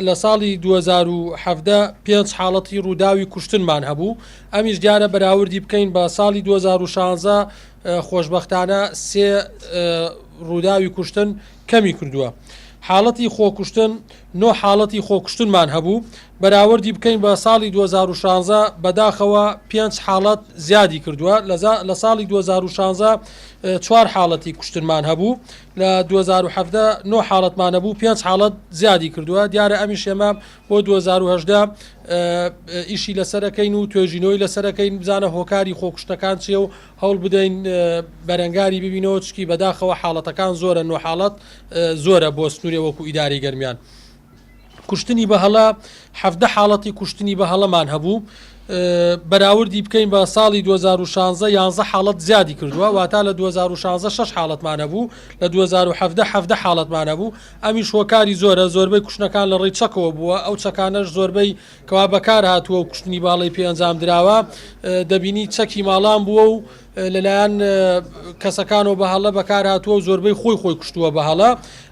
لە ساڵی 2017 پێنج حاڵەتی ڕووداوی کوشتنمان هەبوو ئەمیش دیارە بەراوردی بکەین بە ساڵی 2016 خۆشببختانە سێ ڕووداوی کوشتن کەمی کردووە. حاڵەتی خۆکوشتن نۆ حاڵەتی خۆکوشتنمان هەبوو بەراوردی بکەین بە ساڵی 2016 بەداخەوە پێنج حاڵەت زیادی کردووە لە ساڵی 2016 چوار حاڵەتی کوشتنمان هەبوو لە 2017 نۆ حاڵەتمان هەبوو پێنج حاڵەت زیادی کردووە دیارە ئەمی شێمە بۆ 2010 ئیشی لەسەرەکەین و توێژینەوەی لەسەرەکەین بزانە هۆکاری خۆکوشتەکان چیە و هەوڵ بدەین بەرەنگاری ببینەوە چکی بەداخەوە حاڵەتەکان زۆرە نۆ حاڵەت زۆرە بۆ سنوورێ وەکو ئیداری گەرمیان. کوشتنی بەهەڵە 17 حاڵەتی کوشتنی بەهەڵەمان هەبوو بەراوردی بکەین بە ساڵی 2016 11 حاڵەت زیادی کردووە واتە لە 2016 6 حاڵەتمان هەبوو لە 2017 حاڵەتمان هەبوو ئەمیش هۆکاری زۆرە زۆربەی کوشتنەکان لە ڕێی چەکەوە بووە ئەو چەکانەش زۆربەی کەوا بەکار هاتووە و کوشتنی باڵی پێ ئەنجام دراوە دەبینی چەکی ماڵان بووە و لەلایەن کەسەکانەوە بەهەڵە بەکار هاتووە و زۆربەی خۆی کوشتووە بەهەڵە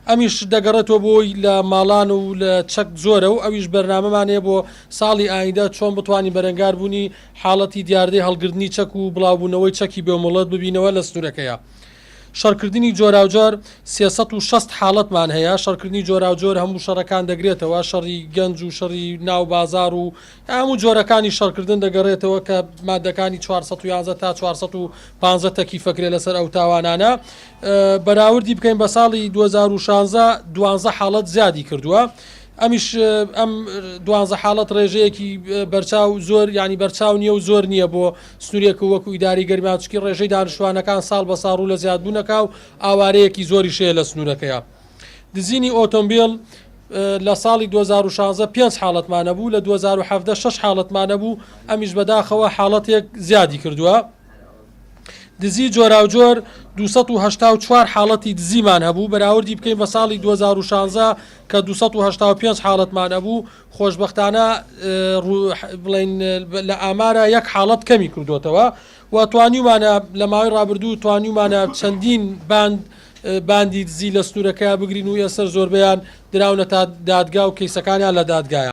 ئەمیش دەگەڕێتەوە بۆی لە ماڵان و لە چەک زۆرە و ئەویش بەرنامەمانەیە بۆ ساڵی ئایندە چۆن بتوانین بەرەنگاربوونی حاڵەتی دیاردەی هەڵگرتنی چەک و بڵاوبوونەوەی چەکی بێومڵەت ببینەوە لە سنوورەکەیە. شەڕکردنی جۆراوجۆر 360 حاڵەتمان هەیە شەڕکردنی جۆراوجۆر هەموو شەڕەکان دەگرێتەوە شەڕی گەنج و شەڕی ناو بازار و هەموو جۆرەکانی شەڕکردن دەگەڕێتەوە کە مادەکانی 411 تا 450 تەکیفەکرێ لەسەر ئەو تاوانانە بەراوردی بکەین بە ساڵی 2016 12 حاڵەت زیادی کردووە ئەمیش ئەم 12 حاڵەت ڕێژەیەکی بەرچاو زۆر ینی بەرچاو نییە و زۆر نییە بۆ سنوورێک وەکو ئیداری گەرمیانچکی ڕێژەی دانیشتوانەکان ساڵ بە ساڕوو لە زیادبوونەکە و ئاوارەیەکی زۆری شەیە لە سنوورەکەیە. دزینی ئۆتۆمبیل لە ساڵی 2016 5 حاڵەتمان هەبوو لە 2017 6 حاڵەتمان هەبوو ئەمیش بەداخەوە حاڵەتێک زیادی کردووە. دزی جۆراوجۆر 284 حاڵەتی دزیمان هەبوو بەراوردی بکەین بە ساڵی 2016 کە 285 حاڵەتمان هەبوو خۆشببختانە بڵین لە ئامارە یەک حاڵەت کەمی کردوتەوە و توانیمانە لە ماوەی ڕابردوو توانیمانە چەندین باندی دزی لە سنوورەکە بگرین و ئێستا زۆربیان دراونە تا دادگا و کەیسەکانیان لە دادگایە.